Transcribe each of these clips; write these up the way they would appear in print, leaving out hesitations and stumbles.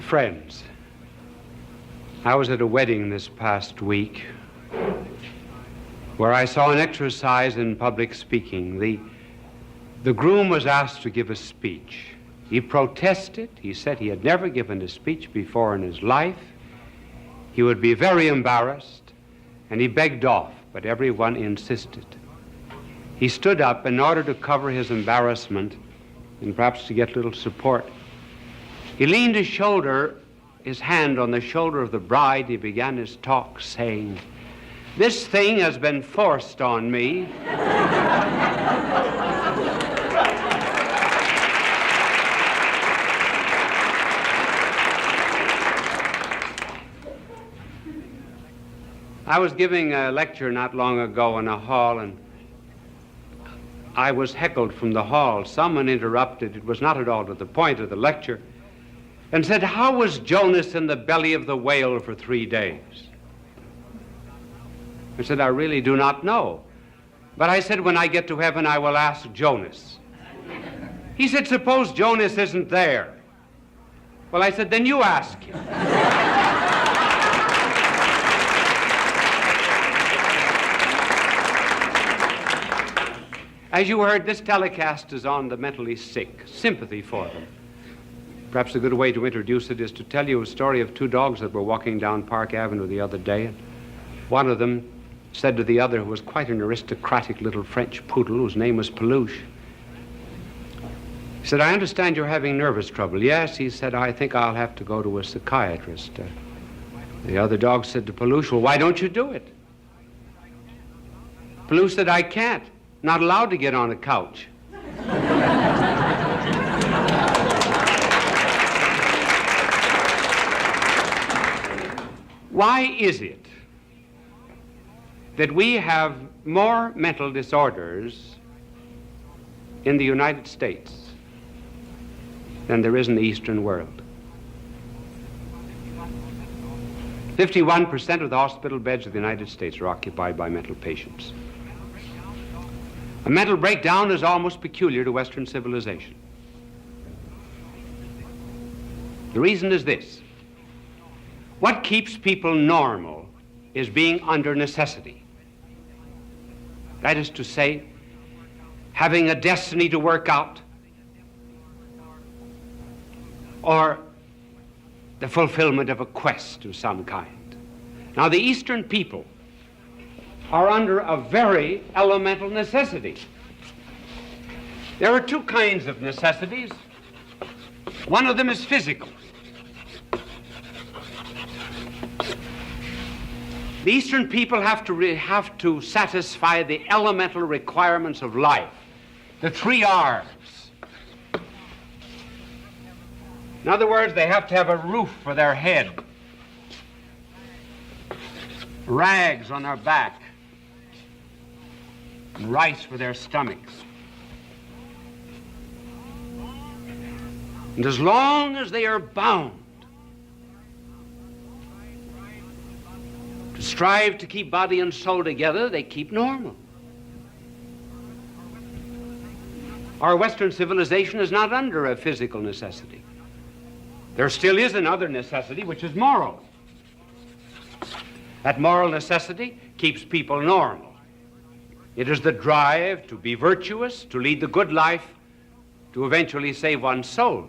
Friends, I was at a wedding this past week where I saw an exercise in public speaking. The groom was asked to give a speech. He protested. He said he had never given a speech before in his life. He would be very embarrassed, and he begged off, but everyone insisted. He stood up in order to cover his embarrassment and perhaps to get a little support. He leaned his hand on the shoulder of the bride. He began his talk saying, "This thing has been forced on me." I was giving a lecture not long ago in a hall, and I was heckled from the hall. Someone interrupted, it was not at all to the point of the lecture, and said, "How was Jonas in the belly of the whale for 3 days?" I said, "I really do not know. But I said, when I get to heaven, I will ask Jonas." He said, "Suppose Jonas isn't there." Well, I said, "Then you ask him." As you heard, this telecast is on the mentally sick, sympathy for them. Perhaps a good way to introduce it is to tell you a story of 2 dogs that were walking down Park Avenue the other day. And one of them said to the other, who was quite an aristocratic little French poodle whose name was Peluche, he said, "I understand you're having nervous trouble." "Yes," he said, "I think I'll have to go to a psychiatrist." The other dog said to Peluche, "Well, why don't you do it?" Peluche said, "I can't. Not allowed to get on a couch." Why is it that we have more mental disorders in the United States than there is in the Eastern world? 51% of the hospital beds of the United States are occupied by mental patients. A mental breakdown is almost peculiar to Western civilization. The reason is this: what keeps people normal is being under necessity. That is to say, having a destiny to work out, or the fulfillment of a quest of some kind. Now, the Eastern people are under a very elemental necessity. There are 2 kinds of necessities. One of them is physical. The Eastern people have to satisfy the elemental requirements of life, the 3 R's. In other words, they have to have a roof for their head, rags on their back, and rice for their stomachs. And as long as they are bound to strive to keep body and soul together, they keep normal. Our Western civilization is not under a physical necessity. There still is another necessity, which is moral. That moral necessity keeps people normal. It is the drive to be virtuous, to lead the good life, to eventually save one's soul.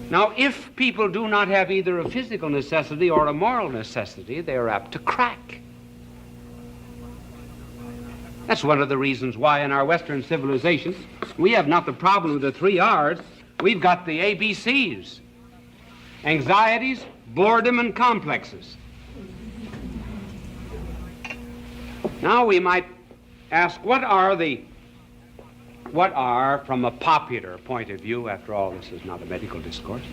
Now, if people do not have either a physical necessity or a moral necessity, they are apt to crack. That's one of the reasons why in our Western civilization we have not the problem of the 3 R's, we've got the ABCs: anxieties, boredom, and complexes. Now we might ask, what are, from a popular point of view, after all, this is not a medical discourse,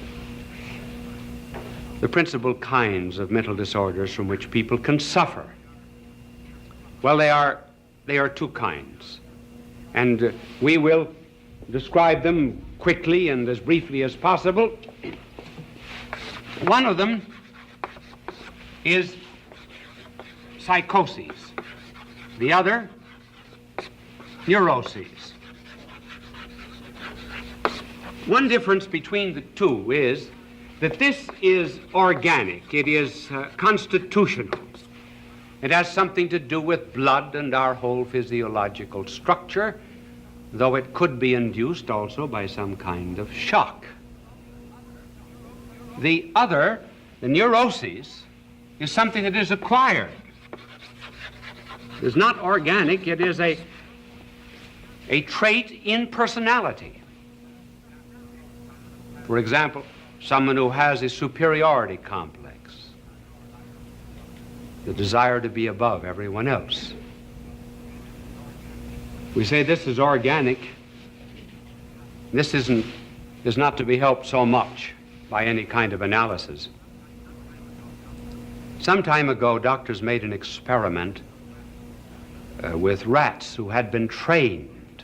the principal kinds of mental disorders from which people can suffer? Well, they are 2 kinds, and we will describe them quickly and as briefly as possible. One of them is psychoses. The other, neuroses. One difference between the two is that this is organic, it is constitutional. It has something to do with blood and our whole physiological structure, though it could be induced also by some kind of shock. The other, the neuroses, is something that is acquired. It is not organic, it is a trait in personality. For example, someone who has a superiority complex, the desire to be above everyone else. We say this is organic. This is not to be helped so much by any kind of analysis. Some time ago, doctors made an experiment with rats who had been trained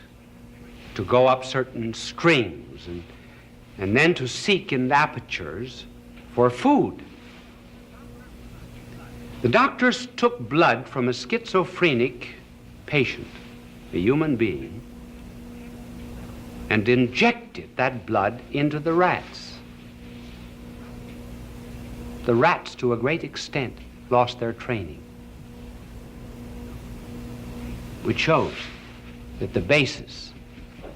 to go up certain strings and then to seek in apertures for food. The doctors took blood from a schizophrenic patient, a human being, and injected that blood into the rats. The rats, to a great extent, lost their training, which shows that the basis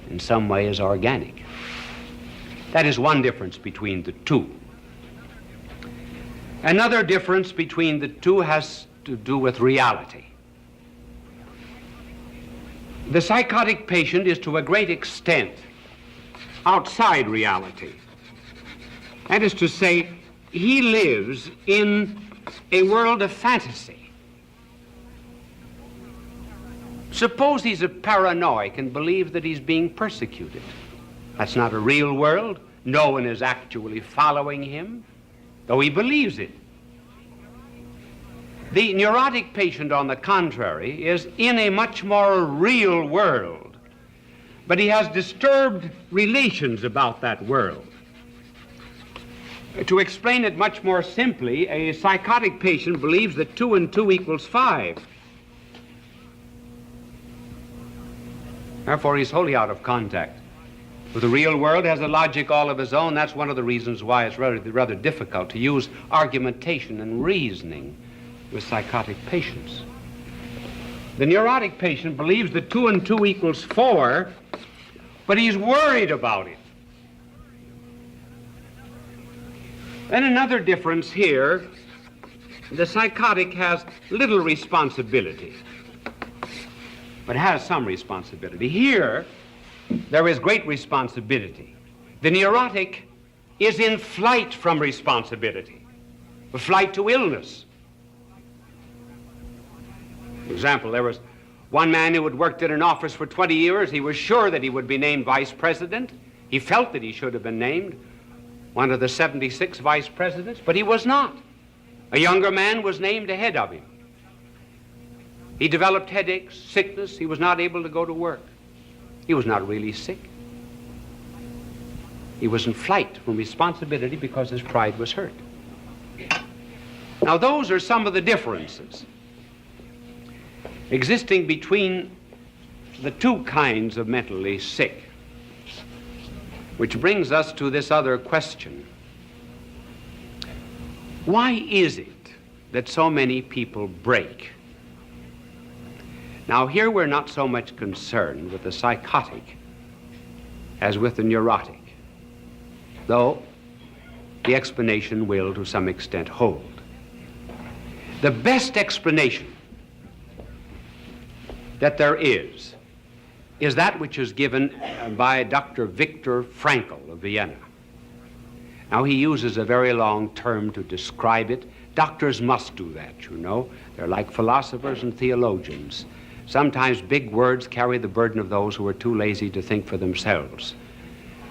in some way is organic. That is one difference between the two. Another difference between the two has to do with reality. The psychotic patient is to a great extent outside reality. That is to say, he lives in a world of fantasy. Suppose he's a paranoic and believes that he's being persecuted. That's not a real world. No one is actually following him, though he believes it. The neurotic patient, on the contrary, is in a much more real world, but he has disturbed relations about that world. To explain it much more simply, a psychotic patient believes that 2 and 2 equals 5. Therefore, he's wholly out of contact with the real world, has a logic all of his own. That's one of the reasons why it's rather difficult to use argumentation and reasoning with psychotic patients. The neurotic patient believes that 2 and 2 equals 4, but he's worried about it. Then another difference here, the psychotic has little responsibility, but has some responsibility. Here, there is great responsibility. The neurotic is in flight from responsibility, a flight to illness. For example, there was one man who had worked in an office for 20 years. He was sure that he would be named vice president. He felt that he should have been named one of the 76 vice presidents, but he was not. A younger man was named ahead of him. He developed headaches, sickness. He was not able to go to work. He was not really sick. He was in flight from responsibility because his pride was hurt. Now, those are some of the differences existing between the two kinds of mentally sick, which brings us to this other question. Why is it that so many people break? Now, here we're not so much concerned with the psychotic as with the neurotic, though the explanation will, to some extent, hold. The best explanation that there is that which is given by Dr. Viktor Frankl of Vienna. Now, he uses a very long term to describe it. Doctors must do that, you know. They're like philosophers and theologians. Sometimes big words carry the burden of those who are too lazy to think for themselves.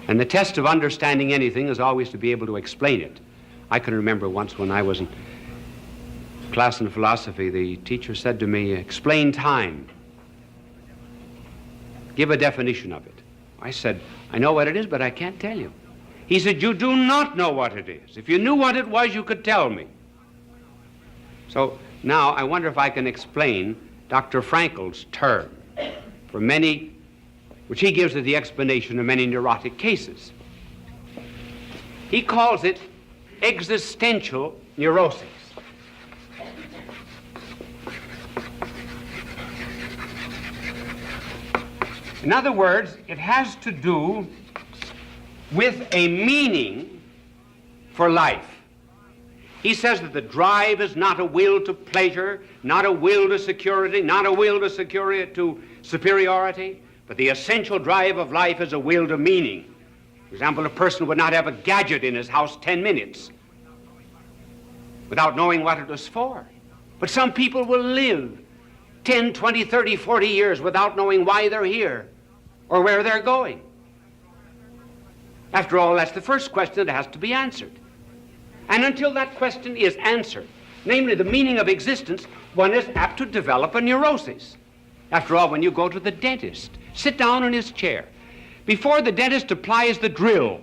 And the test of understanding anything is always to be able to explain it. I can remember once when I was in class in philosophy, the teacher said to me, "Explain time. Give a definition of it." I said, "I know what it is, but I can't tell you." He said, "You do not know what it is. If you knew what it was, you could tell me." So now I wonder if I can explain Dr. Frankl's term for many, which he gives as the explanation of many neurotic cases. He calls it existential neurosis. In other words, it has to do with a meaning for life. He says that the drive is not a will to pleasure, not a will to security, not a will to superiority, but the essential drive of life is a will to meaning. For example, a person would not have a gadget in his house 10 minutes without knowing what it was for. But some people will live 10, 20, 30, 40 years without knowing why they're here or where they're going. After all, that's the first question that has to be answered. And until that question is answered, namely the meaning of existence, one is apt to develop a neurosis. After all, when you go to the dentist, sit down in his chair. Before the dentist applies the drill,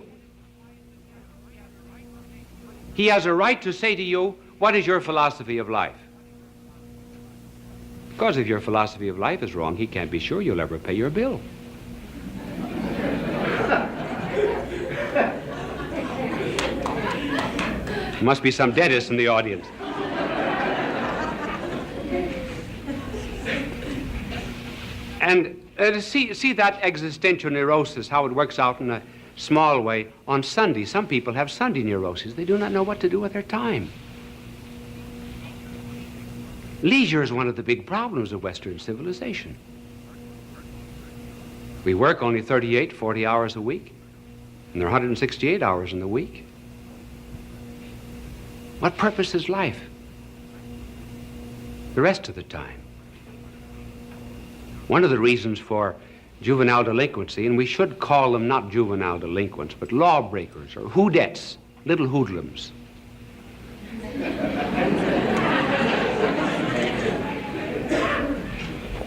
he has a right to say to you, what is your philosophy of life? Because if your philosophy of life is wrong, he can't be sure you'll ever pay your bill. There must be some dentists in the audience. And see that existential neurosis, how it works out in a small way on Sunday. Some people have Sunday neuroses. They do not know what to do with their time. Leisure is one of the big problems of Western civilization. We work only 38, 40 hours a week, and there are 168 hours in the week. What purpose is life the rest of the time? One of the reasons for juvenile delinquency, and we should call them not juvenile delinquents, but lawbreakers or hoodettes, little hoodlums.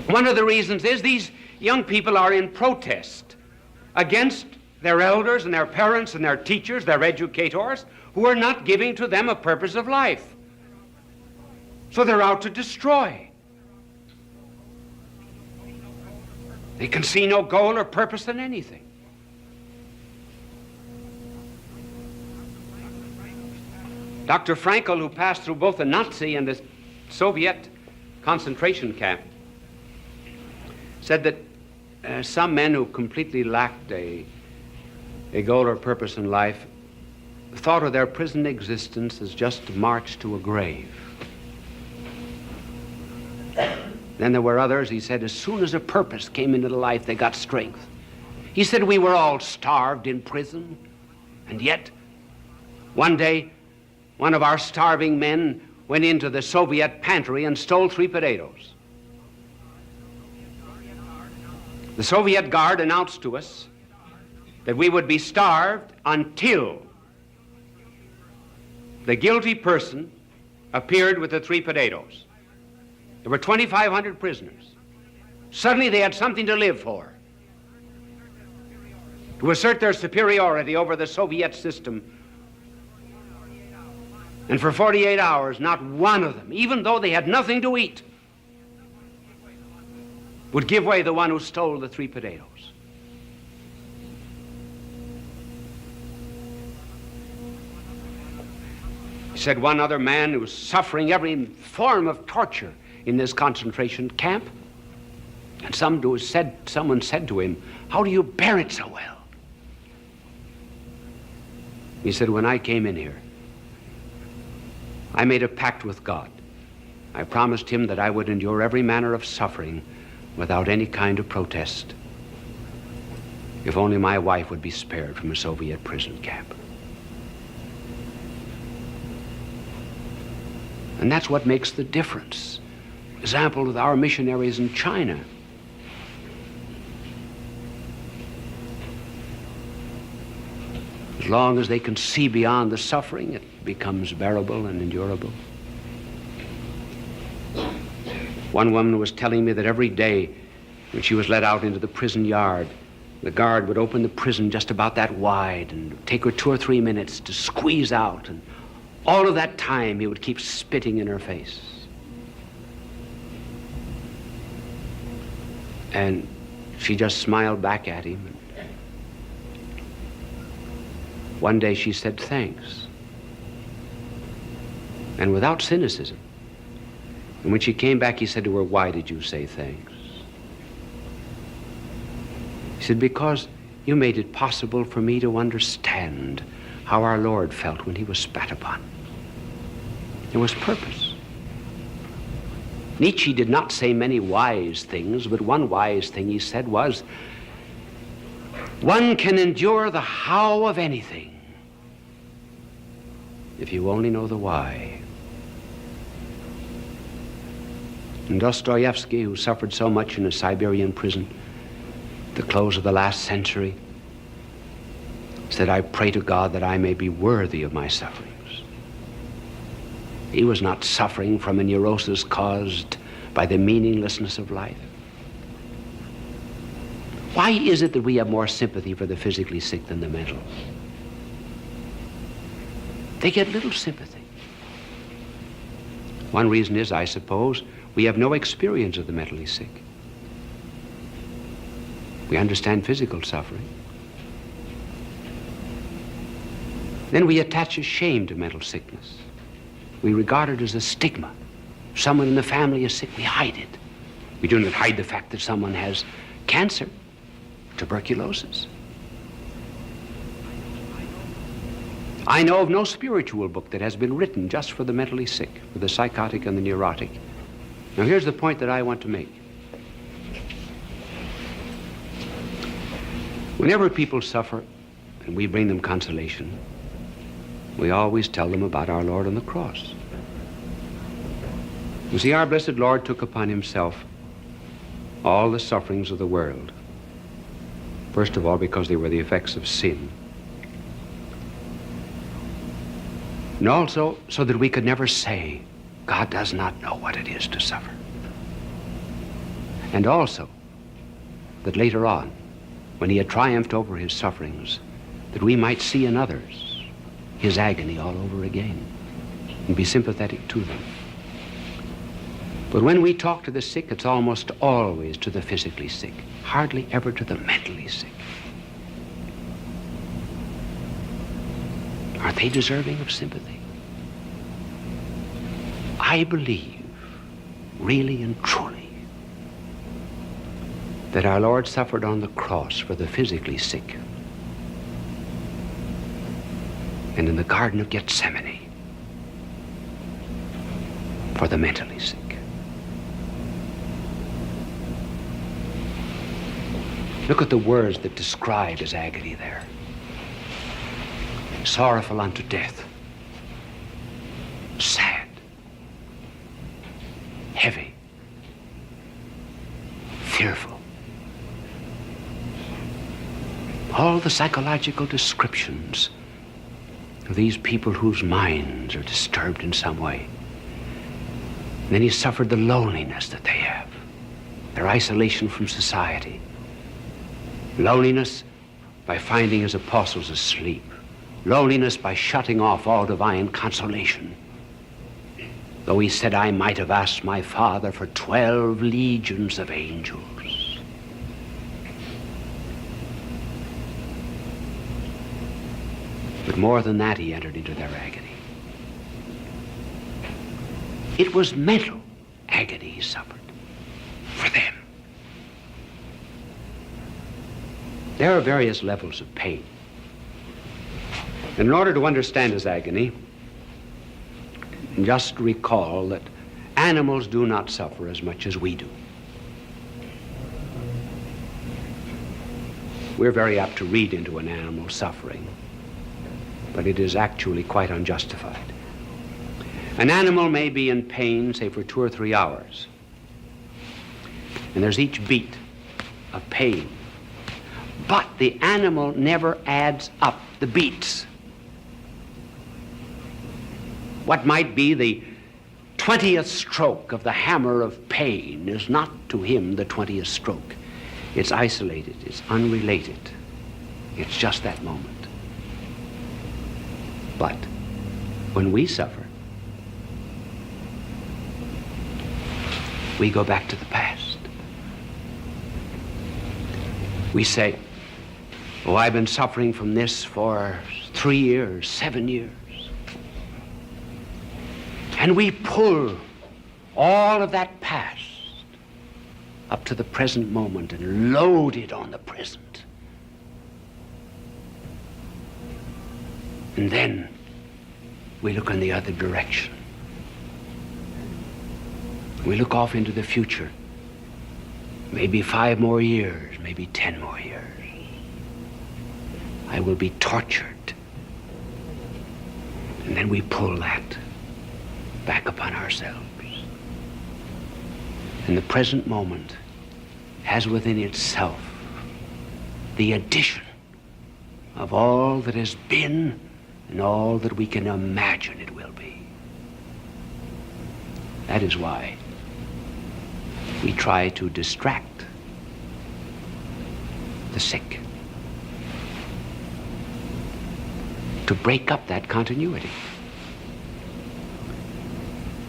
One of the reasons is these young people are in protest against their elders and their parents and their teachers, their educators, who are not giving to them a purpose of life. So they're out to destroy. They can see no goal or purpose in anything. Dr. Frankl, who passed through both the Nazi and the Soviet concentration camp, said that some men who completely lacked a goal or purpose in life thought of their prison existence as just a march to a grave. Then there were others, he said, as soon as a purpose came into life, they got strength. He said we were all starved in prison, and yet one day one of our starving men went into the Soviet pantry and stole 3 potatoes. The Soviet guard announced to us that we would be starved until the guilty person appeared with the 3 potatoes. There were 2,500 prisoners. Suddenly they had something to live for, to assert their superiority over the Soviet system. And for 48 hours, not one of them, even though they had nothing to eat, would give way the one who stole the 3 potatoes. He said one other man who was suffering every form of torture in this concentration camp, and someone said to him, "How do you bear it so well?" He said, "When I came in here, I made a pact with God. I promised him that I would endure every manner of suffering without any kind of protest, if only my wife would be spared from a Soviet prison camp." And that's what makes the difference. For example, with our missionaries in China. As long as they can see beyond the suffering, it becomes bearable and endurable. One woman was telling me that every day when she was let out into the prison yard, the guard would open the prison just about that wide and take her 2 or 3 minutes to squeeze out, and all of that time he would keep spitting in her face. And she just smiled back at him. One day she said, "Thanks." And without cynicism. And when she came back, he said to her, "Why did you say thanks?" He said, "Because you made it possible for me to understand how our Lord felt when he was spat upon." There was purpose. Nietzsche did not say many wise things, but one wise thing he said was, "One can endure the how of anything if you only know the why." And Dostoevsky, who suffered so much in a Siberian prison at the close of the last century, said, "I pray to God that I may be worthy of my sufferings." He was not suffering from a neurosis caused by the meaninglessness of life. Why is it that we have more sympathy for the physically sick than the mental? They get little sympathy. One reason is, I suppose, we have no experience of the mentally sick. We understand physical suffering. Then we attach a shame to mental sickness. We regard it as a stigma. If someone in the family is sick, we hide it. We do not hide the fact that someone has cancer, tuberculosis. I know of no spiritual book that has been written just for the mentally sick, for the psychotic and the neurotic. Now here's the point that I want to make. Whenever people suffer and we bring them consolation, we always tell them about our Lord on the cross. You see, our blessed Lord took upon himself all the sufferings of the world. First of all, because they were the effects of sin. And also, so that we could never say, God does not know what it is to suffer. And also, that later on, when he had triumphed over his sufferings, that we might see in others his agony all over again and be sympathetic to them. But when we talk to the sick, it's almost always to the physically sick, hardly ever to the mentally sick. Are they deserving of sympathy? I believe, really and truly, that our Lord suffered on the cross for the physically sick, and in the Garden of Gethsemane for the mentally sick. Look at the words that describe his agony there. Sorrowful unto death, sad, heavy, fearful. All the psychological descriptions of these people whose minds are disturbed in some way. And then he suffered the loneliness that they have, their isolation from society. Loneliness by finding his apostles asleep. Loneliness by shutting off all divine consolation. Though he said, I might have asked my Father for 12 legions of angels. But more than that, he entered into their agony. It was mental agony he suffered for them. There are various levels of pain. And in order to understand his agony, just recall that animals do not suffer as much as we do. We're very apt to read into an animal suffering, but it is actually quite unjustified. An animal may be in pain, say, for 2 or 3 hours, and there's each beat of pain. But the animal never adds up the beats. What might be the 20th stroke of the hammer of pain is not to him the 20th stroke. It's isolated, it's unrelated. It's just that moment. But when we suffer, we go back to the past. We say, oh, I've been suffering from this for 3 years, 7 years. And we pull all of that past up to the present moment and load it on the present. And then we look in the other direction. We look off into the future. Maybe 5 more years, maybe 10 more years. I will be tortured. And then we pull that back upon ourselves. And the present moment has within itself the addition of all that has been and all that we can imagine it will be. That is why we try to distract the sick, to break up that continuity.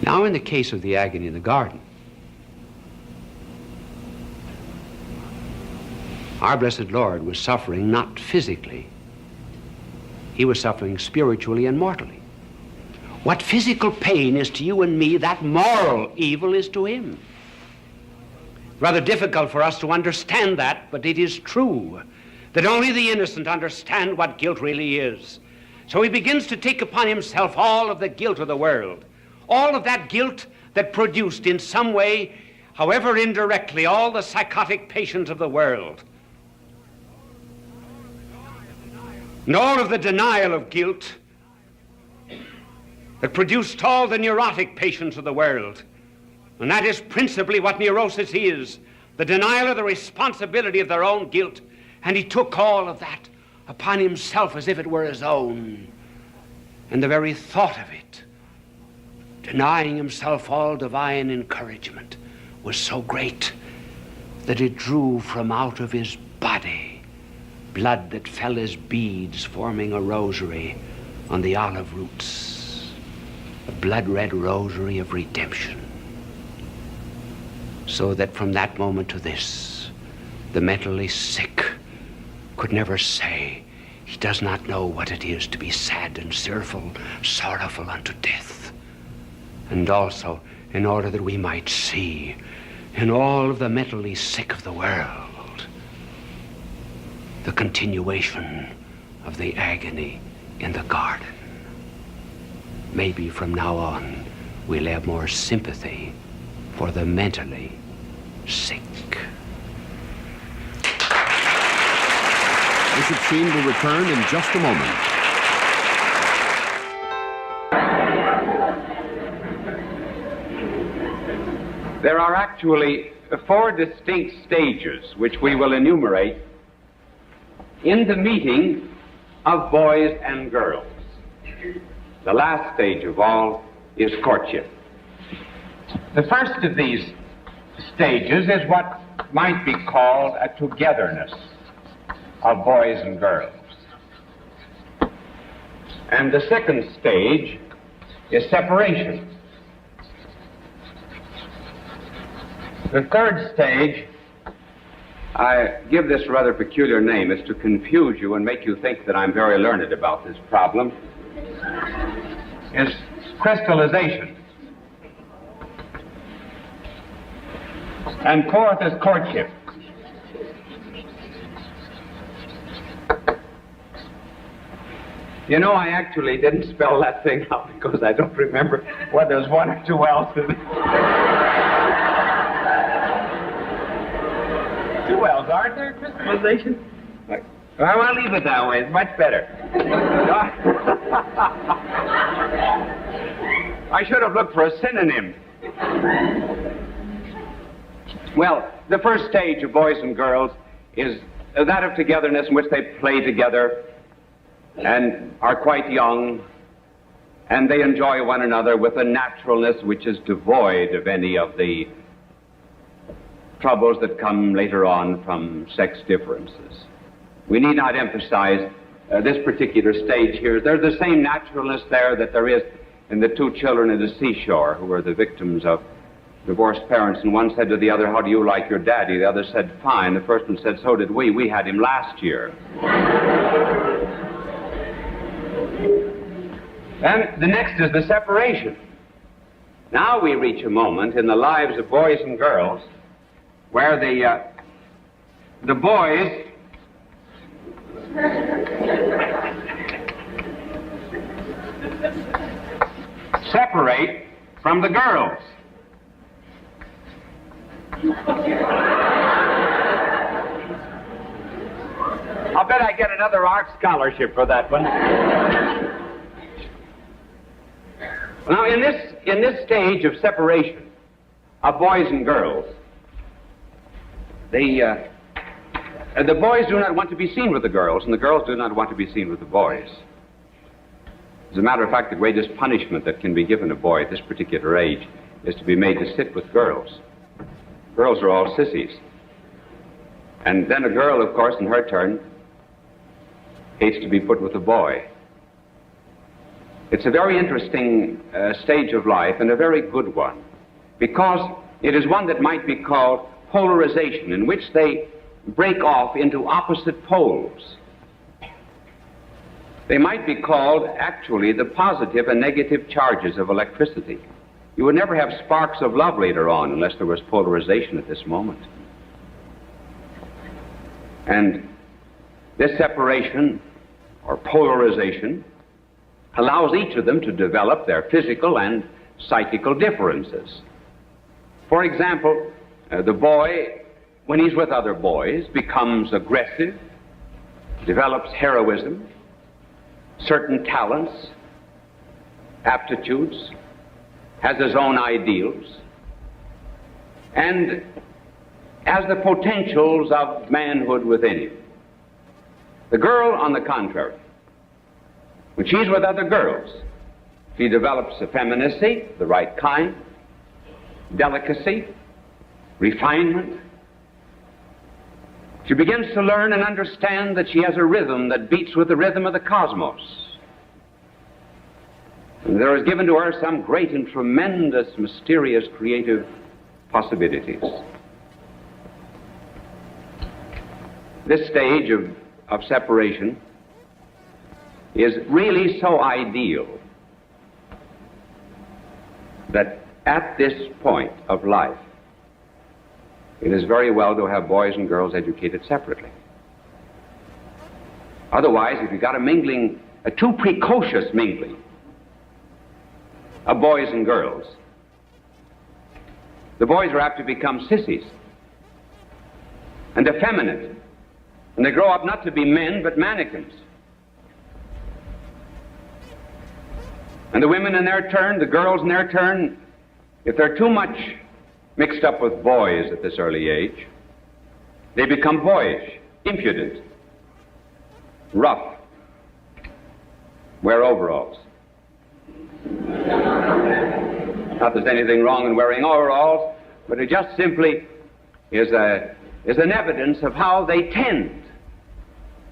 Now, in the case of the agony in the garden, our blessed Lord was suffering not physically. He was suffering spiritually and mortally. What physical pain is to you and me, that moral evil is to him. Rather difficult for us to understand that, but it is true that only the innocent understand what guilt really is. So he begins to take upon himself all of the guilt of the world, all of that guilt that produced in some way, however indirectly, all the psychotic patients of the world. And all of the denial of guilt that produced all the neurotic patients of the world. And that is principally what neurosis is, the denial of the responsibility of their own guilt. And he took all of that upon himself as if it were his own. And the very thought of it, denying himself all divine encouragement, was so great that it drew from out of his body blood that fell as beads forming a rosary on the olive roots, a blood-red rosary of redemption. So that from that moment to this, the mentally sick could never say he does not know what it is to be sad and sorrowful unto death. And also, in order that we might see in all of the mentally sick of the world the continuation of the agony in the garden. Maybe from now on we'll have more sympathy for the mentally sick. Bishop Sheen will return in just a moment. There are actually 4 distinct stages which we will enumerate in the meeting of boys and girls. The last stage of all is courtship. The first of these stages is what might be called a togetherness of boys and girls. And the second stage is separation. The third stage, I give this rather peculiar name, is to confuse you and make you think that I'm very learned about this problem, is crystallization. And fourth is courtship. You know, I actually didn't spell that thing out because I don't remember whether there's 1 or 2 L's in it. 2 L's, aren't there? Crystallization? Well, I'll leave it that way. It's much better. I should have looked for a synonym. Well, the first stage of boys and girls is that of togetherness in which they play together and are quite young, and they enjoy one another with a naturalness which is devoid of any of the troubles that come later on from sex differences. We need not emphasize this particular stage here. There's the same naturalness there that there is in the 2 children at the seashore who were the victims of divorced parents, and one said to the other, "How do you like your daddy?" The other said, "Fine." The first one said, "So did we. We had him last year." And the next is the separation. Now we reach a moment in the lives of boys and girls where the boys separate from the girls. I'll bet I get another art scholarship for that one. Now, in this stage of separation of boys and girls, the boys do not want to be seen with the girls, and the girls do not want to be seen with the boys. As a matter of fact, the greatest punishment that can be given a boy at this particular age is to be made to sit with girls. Girls are all sissies. And then a girl, of course, in her turn, hates to be put with a boy. It's a very interesting stage of life, and a very good one, because it is one that might be called polarization, in which they break off into opposite poles. They might be called, actually, the positive and negative charges of electricity. You would never have sparks of love later on unless there was polarization at this moment. And this separation, or polarization, allows each of them to develop their physical and psychical differences. For example, the boy, when he's with other boys, becomes aggressive, develops heroism, certain talents, aptitudes, has his own ideals, and has the potentials of manhood within him. The girl, on the contrary, when she's with other girls, she develops effeminacy, the right kind, delicacy, refinement. She begins to learn and understand that she has a rhythm that beats with the rhythm of the cosmos. And there is given to her some great and tremendous, mysterious, creative possibilities. This stage of separation is really so ideal that at this point of life, it is very well to have boys and girls educated separately. Otherwise, if you've got a too precocious mingling of boys and girls, the boys are apt to become sissies and effeminate, and they grow up not to be men but mannequins. And the women in their turn, the girls in their turn, if they're too much mixed up with boys at this early age, they become boyish, impudent, rough, wear overalls. Not that there's anything wrong in wearing overalls, but it just simply is an evidence of how they tend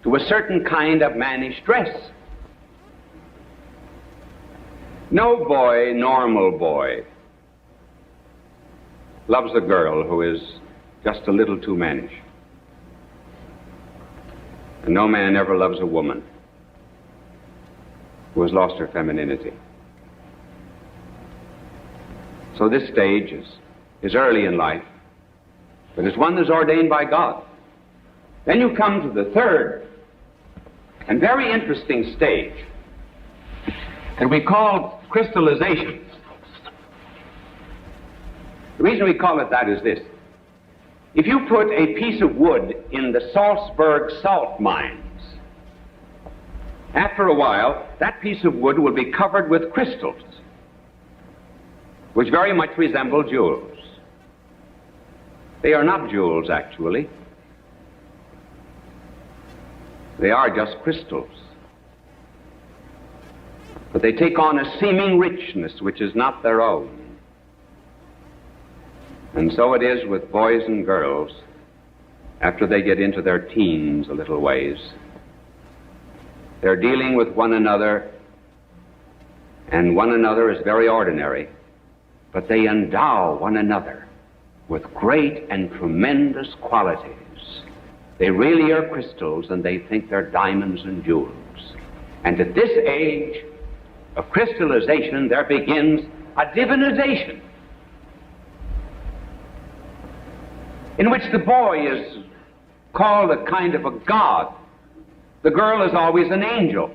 to a certain kind of mannish dress. No boy, normal boy, loves a girl who is just a little too mannish. And no man ever loves a woman who has lost her femininity. So this stage is early in life, but it's one that's ordained by God. Then you come to the third and very interesting stage that we call crystallization. The reason we call it that is this. If you put a piece of wood in the Salzburg salt mines, after a while, that piece of wood will be covered with crystals, which very much resemble jewels. They are not jewels, actually. They are just crystals. But they take on a seeming richness which is not their own. And so it is with boys and girls after they get into their teens a little ways. They're dealing with one another, and one another is very ordinary, but they endow one another with great and tremendous qualities. They really are crystals, and they think they're diamonds and jewels. And at this age, of crystallization, there begins a divinization, in which the boy is called a kind of a god. The girl is always an angel.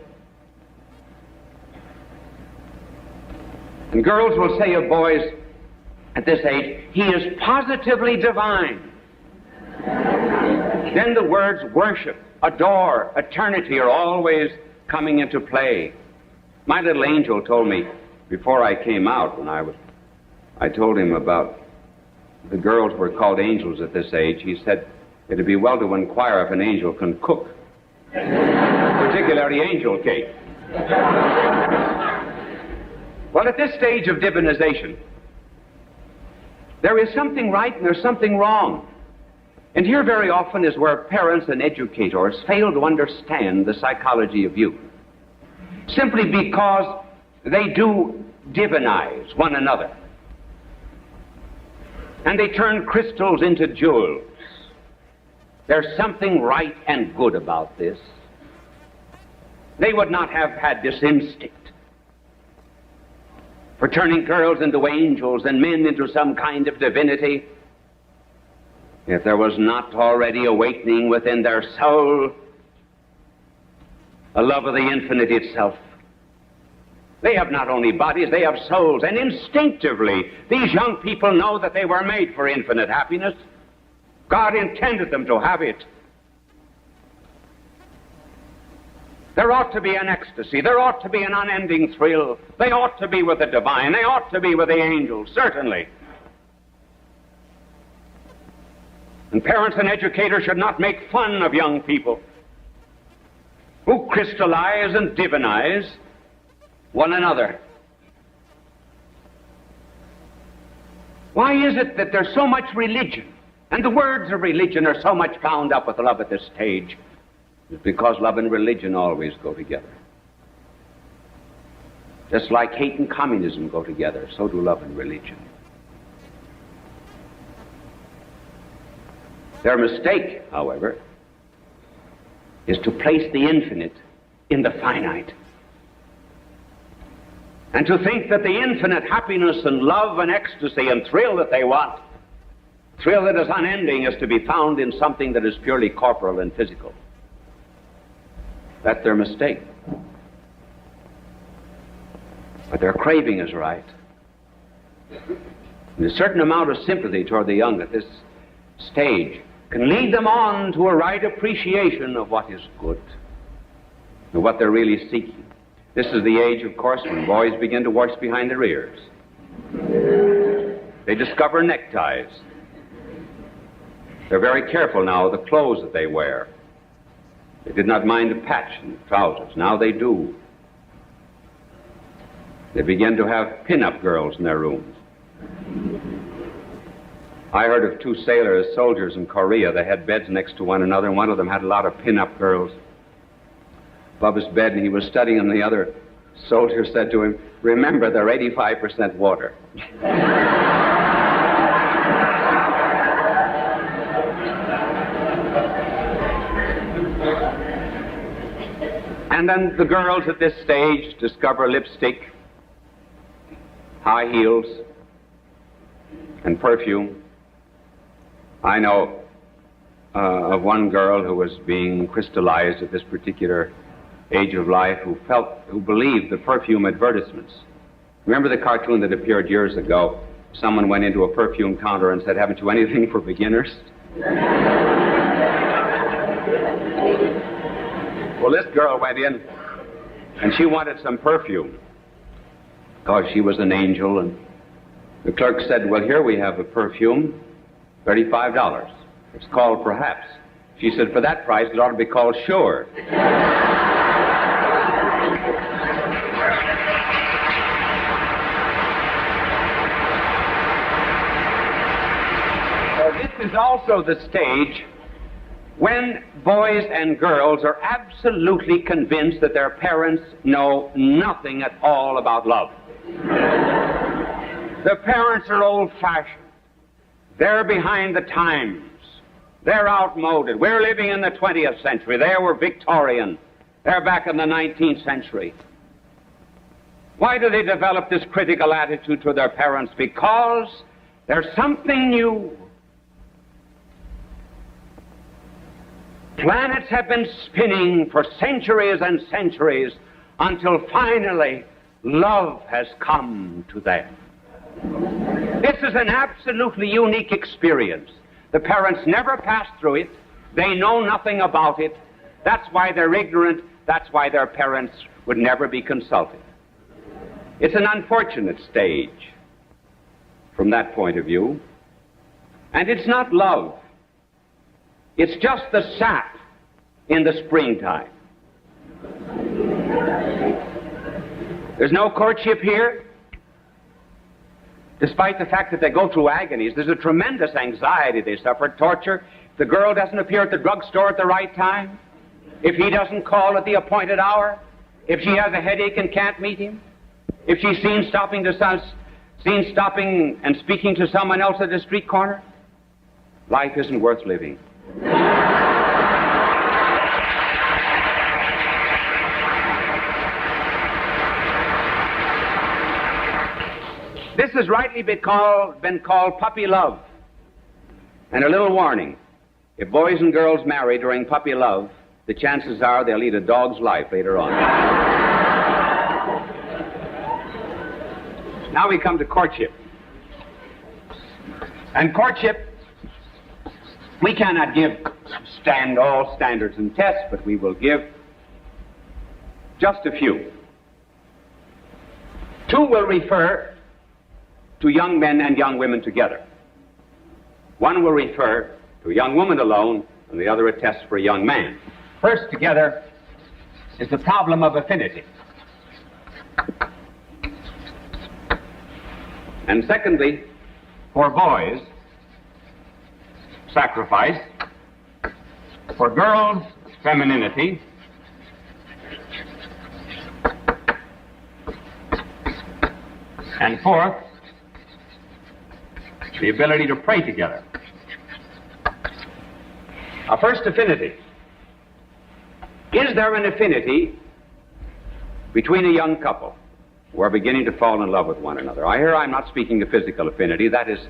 And girls will say of boys at this age, he is positively divine. Then the words worship, adore, eternity are always coming into play. My little angel told me before I came out, when I told him about the girls were called angels at this age, he said it'd be well to inquire if an angel can cook, particularly angel cake. Well, at this stage of divinization, there is something right and there's something wrong. And here very often is where parents and educators fail to understand the psychology of youth, simply because they do divinize one another. And they turn crystals into jewels. There's something right and good about this. They would not have had this instinct for turning girls into angels and men into some kind of divinity if there was not already awakening within their soul a love of the infinite itself. They have not only bodies, they have souls, and instinctively these young people know that they were made for infinite happiness. God intended them to have it. There ought to be an ecstasy. There ought to be an unending thrill. They ought to be with the divine. They ought to be with the angels, certainly. And parents and educators should not make fun of young people who crystallize and divinize one another. Why is it that there's so much religion, and the words of religion are so much bound up with love at this stage? It's because love and religion always go together. Just like hate and communism go together, so do love and religion. Their mistake, however, is to place the infinite in the finite, and to think that the infinite happiness and love and ecstasy and thrill that they want, thrill that is unending, is to be found in something that is purely corporal and physical. That's their mistake. But their craving is right. And a certain amount of sympathy toward the young at this stage can lead them on to a right appreciation of what is good and what they're really seeking. This is the age, of course, when boys begin to wash behind their ears. They discover neckties. They're very careful now of the clothes that they wear. They did not mind a patch in the trousers. Now they do. They begin to have pin-up girls in their rooms. I heard of two soldiers in Korea. They had beds next to one another, and one of them had a lot of pin-up girls above his bed, and he was studying them. The other soldier said to him, "Remember, they're 85% water." And then the girls at this stage discover lipstick, high heels, and perfume. I know of one girl who was being crystallized at this particular age of life, who believed the perfume advertisements. Remember the cartoon that appeared years ago? Someone went into a perfume counter and said, "Haven't you anything for beginners?" Well, this girl went in, and she wanted some perfume, because she was an angel, and the clerk said, "Well, here we have a perfume, $35. It's called Perhaps." She said, "For that price, it ought to be called Sure." So this is also the stage when boys and girls are absolutely convinced that their parents know nothing at all about love. The parents are old-fashioned. They're behind the times. They're outmoded. We're living in the 20th century. They were Victorian. They're back in the 19th century. Why do they develop this critical attitude to their parents? Because there's something new. Planets have been spinning for centuries and centuries until finally love has come to them. This is an absolutely unique experience. The parents never passed through it. They know nothing about it. That's why they're ignorant. That's why their parents would never be consulted. It's an unfortunate stage from that point of view. And it's not love. It's just the sap in the springtime. There's no courtship here. Despite the fact that they go through agonies, there's a tremendous anxiety they suffer, torture. If the girl doesn't appear at the drugstore at the right time, if he doesn't call at the appointed hour, if she has a headache and can't meet him, if she's seen stopping and speaking to someone else at the street corner, life isn't worth living. This has rightly been called puppy love. And a little warning, if boys and girls marry during puppy love, the chances are they'll lead a dog's life later on. Now we come to courtship. And courtship, we cannot give all standards and tests, but we will give just a few. Two will refer to young men and young women together. One will refer to a young woman alone, and the other a test for a young man. First together is the problem of affinity. And secondly, for boys, sacrifice. For girls, femininity. And fourth, the ability to pray together. Now, first, affinity. Is there an affinity between a young couple who are beginning to fall in love with one another? I'm not speaking of physical affinity. That has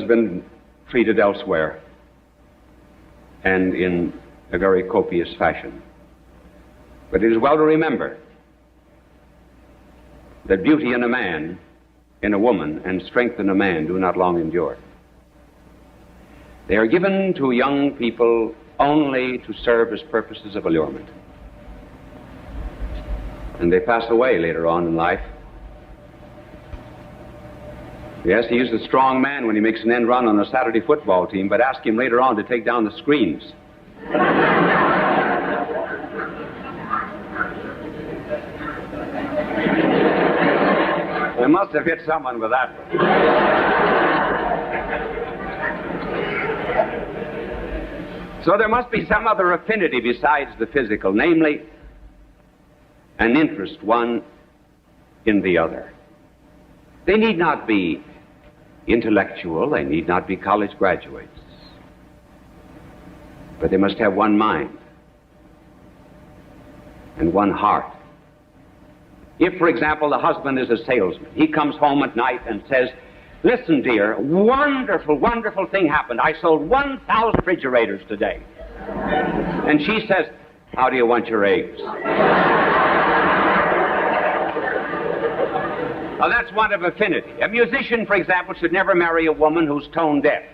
been treated elsewhere and in a very copious fashion. But it is well to remember that beauty in a man, in a woman, and strength in a man do not long endure. They are given to young people only to serve as purposes of allurement. And they pass away later on in life. Yes, he is a strong man when he makes an end run on a Saturday football team, but ask him later on to take down the screens. I must have hit someone with that one. So there must be some other affinity besides the physical, namely an interest one in the other. They need not be intellectual, they need not be college graduates, but they must have one mind and one heart. If, for example, the husband is a salesman, he comes home at night and says, "Listen, dear, wonderful, wonderful thing happened. I sold 1,000 refrigerators today." And she says, "How do you want your eggs?" Now, that's one of affinity. A musician, for example, should never marry a woman who's tone deaf.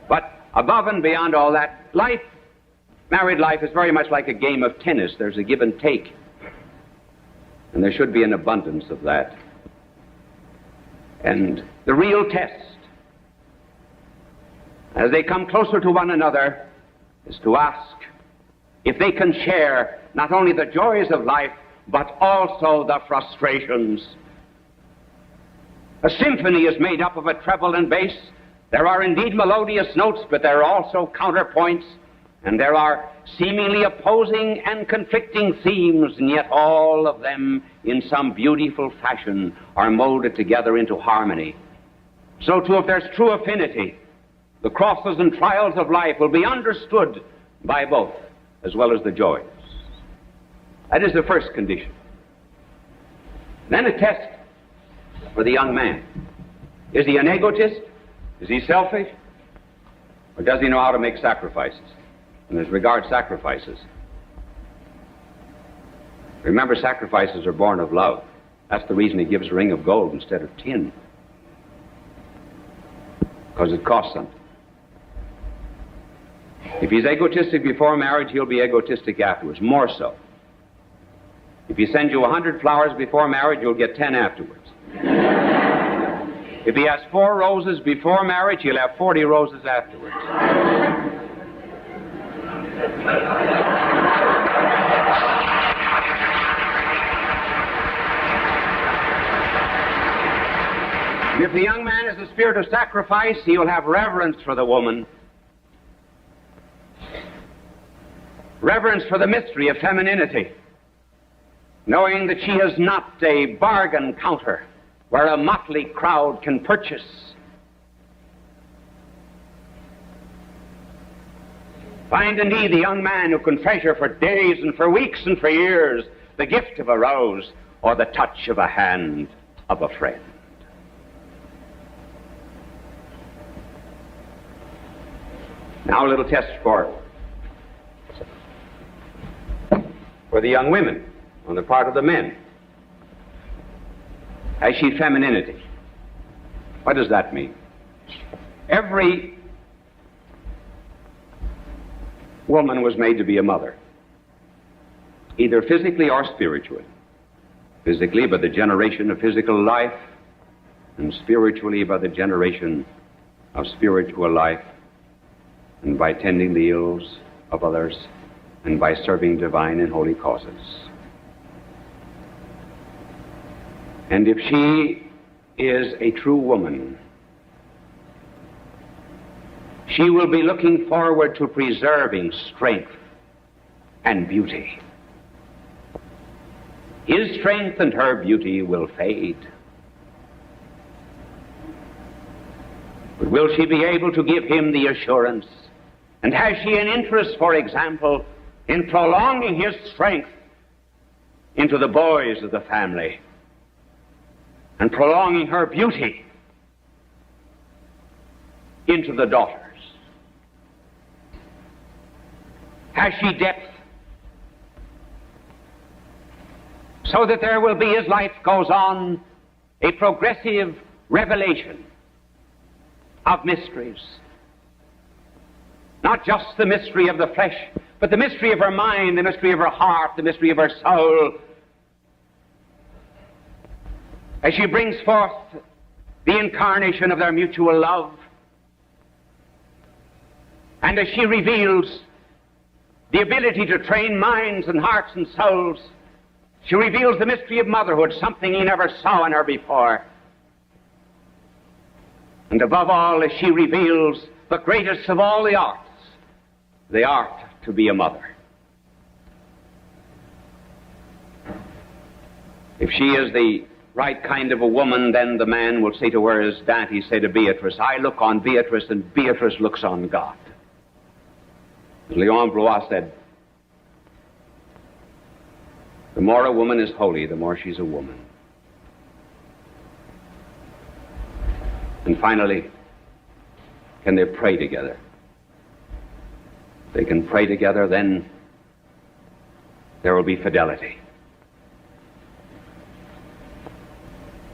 But above and beyond all that, married life is very much like a game of tennis. There's a give and take. And there should be an abundance of that. And the real test, as they come closer to one another, is to ask if they can share not only the joys of life, but also the frustrations. A symphony is made up of a treble and bass. There are indeed melodious notes, but there are also counterpoints, and there are seemingly opposing and conflicting themes, and yet all of them, in some beautiful fashion, are molded together into harmony. So too, if there's true affinity, the crosses and trials of life will be understood by both, as well as the joys. That is the first condition. Then a test for the young man. Is he an egotist? Is he selfish? Or does he know how to make sacrifices? And as regards sacrifices, remember, sacrifices are born of love. That's the reason he gives a ring of gold instead of tin. Because it costs something. If he's egotistic before marriage, he'll be egotistic afterwards, more so. If he sends you 100 flowers before marriage, you'll get 10 afterwards. If he has 4 roses before marriage, he'll have 40 roses afterwards. If the young man has a spirit of sacrifice, he will have reverence for the woman. Reverence for the mystery of femininity, knowing that she is not a bargain counter where a motley crowd can purchase. Find indeed the young man who can treasure for days and for weeks and for years the gift of a rose or the touch of a hand of a friend. Now a little test for the young women on the part of the men. Has she femininity? What does that mean? Every woman was made to be a mother, either physically or spiritually. Physically by the generation of physical life, and spiritually by the generation of spiritual life, and by tending the ills of others, and by serving divine and holy causes. And if she is a true woman, she will be looking forward to preserving strength and beauty. His strength and her beauty will fade. But will she be able to give him the assurance? And has she an interest, for example, in prolonging his strength into the boys of the family and prolonging her beauty into the daughters? Has she depth so that there will be, as life goes on, a progressive revelation of mysteries? Not just the mystery of the flesh, but the mystery of her mind, the mystery of her heart, the mystery of her soul. As she brings forth the incarnation of their mutual love, and as she reveals the ability to train minds and hearts and souls, she reveals the mystery of motherhood, something he never saw in her before. And above all, as she reveals the greatest of all the arts, the art to be a mother. If she is the right kind of a woman, then the man will say to her, as Dante said to Beatrice, I look on Beatrice and Beatrice looks on God. As Leon Blois said, the more a woman is holy, the more she's a woman. And finally, can they pray together? If they can pray together, then there will be fidelity.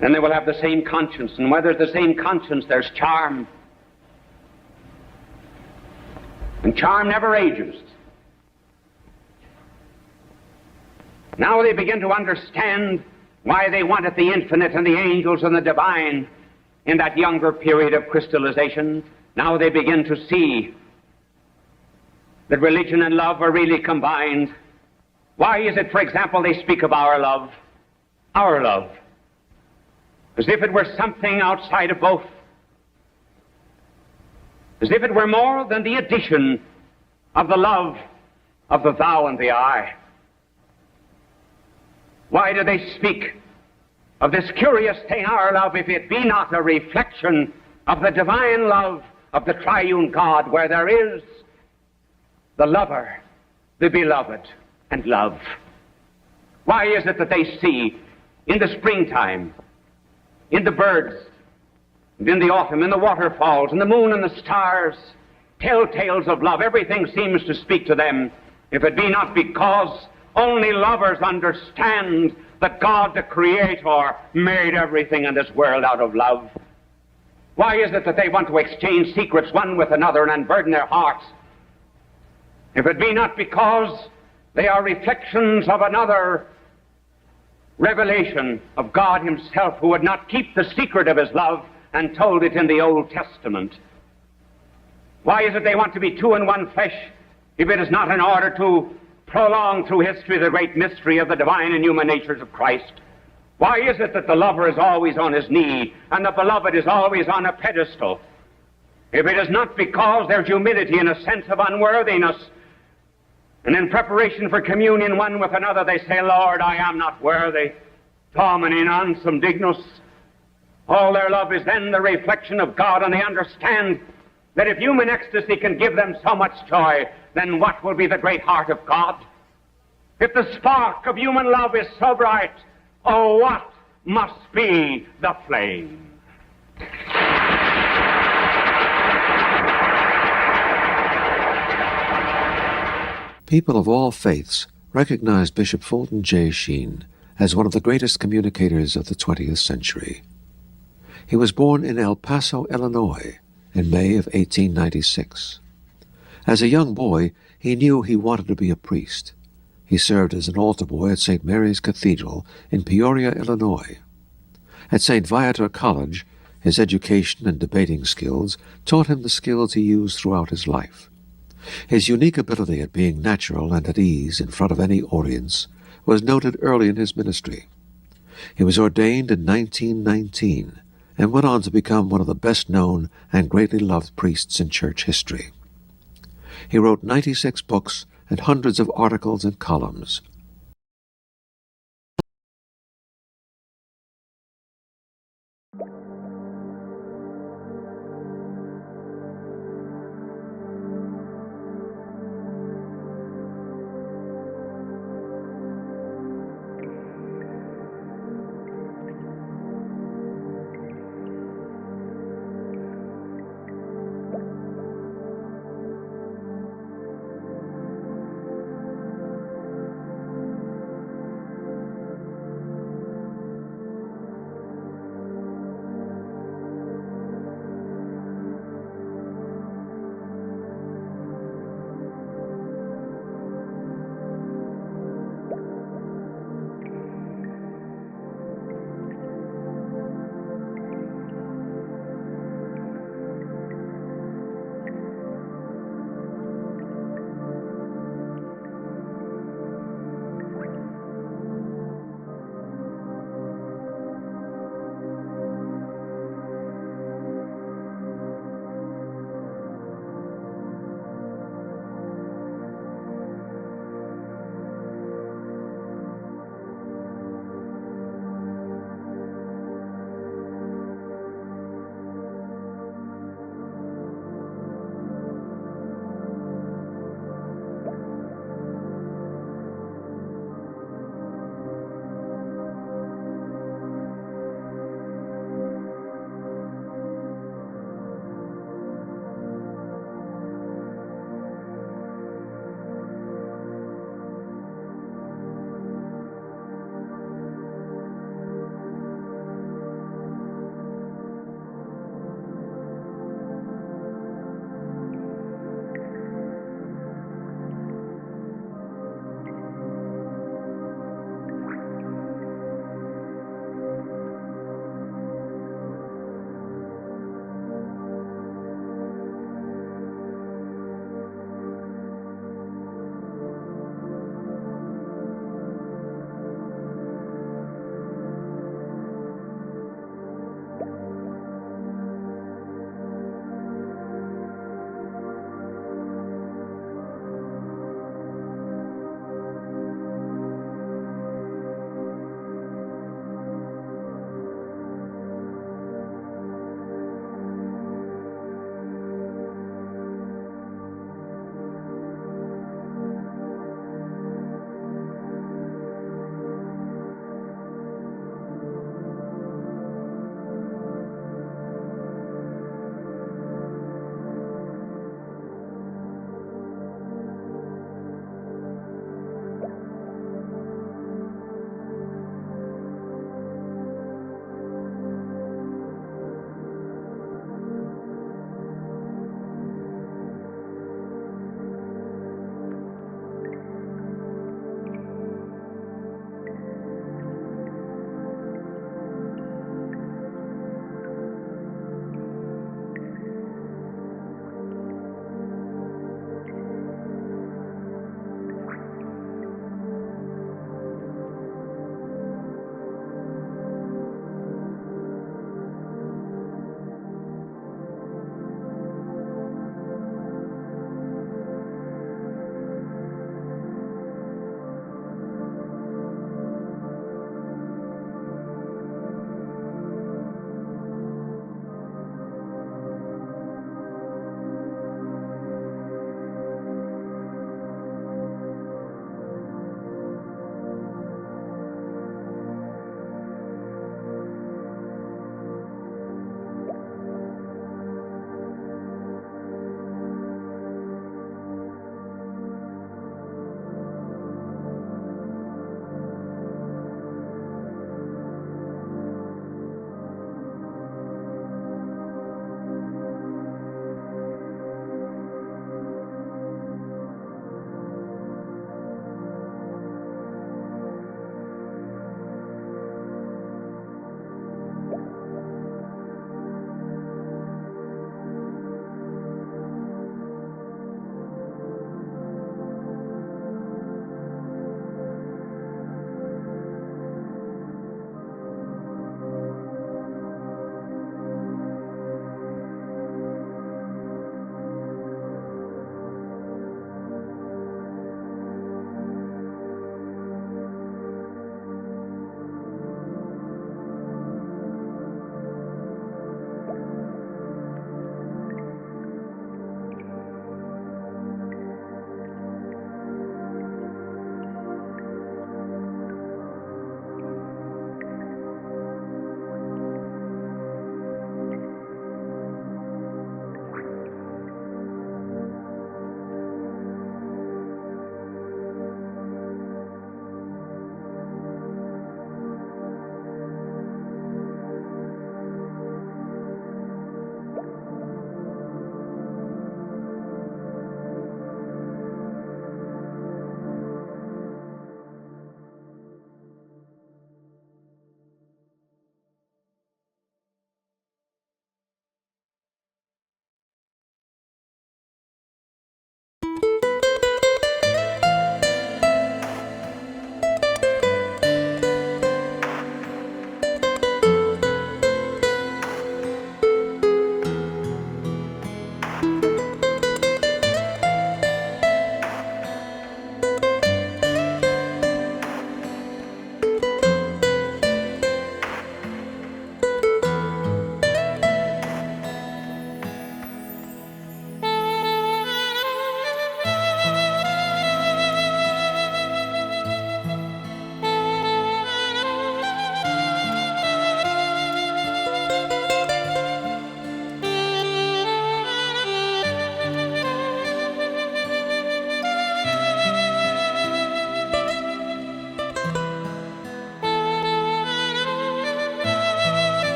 Then they will have the same conscience, and where there's the same conscience, there's charm. And charm never ages. Now they begin to understand why they wanted the infinite and the angels and the divine in that younger period of crystallization. Now they begin to see that religion and love are really combined. Why is it, for example, they speak of our love, as if it were something outside of both, as if it were more than the addition of the love of the thou and the I. Why do they speak of this curious thing, our love, if it be not a reflection of the divine love of the triune God, where there is the lover, the beloved, and love? Why is it that they see in the springtime, in the birds, and in the autumn, in the waterfalls, in the moon and the stars, telltales of love? Everything seems to speak to them, if it be not because only lovers understand that God the Creator made everything in this world out of love. Why is it that they want to exchange secrets one with another and unburden their hearts? If it be not because they are reflections of another revelation of God himself, who would not keep the secret of his love and told it in the Old Testament. Why is it they want to be two in one flesh, if it is not in order to prolong through history the great mystery of the divine and human natures of Christ? Why is it that the lover is always on his knee and the beloved is always on a pedestal? If it is not because there's humility and a sense of unworthiness, and in preparation for communion one with another they say, Lord, I am not worthy, Domine non sum dignus. All their love is then the reflection of God, and they understand that if human ecstasy can give them so much joy, then what will be the great heart of God? If the spark of human love is so bright, oh, what must be the flame? People of all faiths recognized Bishop Fulton J.Sheen as one of the greatest communicators of the 20th century. He was born in El Paso, Illinois, in May of 1896. As a young boy, he knew he wanted to be a priest. He served as an altar boy at St. Mary's Cathedral in Peoria, Illinois. At St. Viator College, his education and debating skills taught him the skills he used throughout his life. His unique ability at being natural and at ease in front of any audience was noted early in his ministry. He was ordained in 1919 and went on to become one of the best-known and greatly loved priests in church history. He wrote 96 books and hundreds of articles and columns.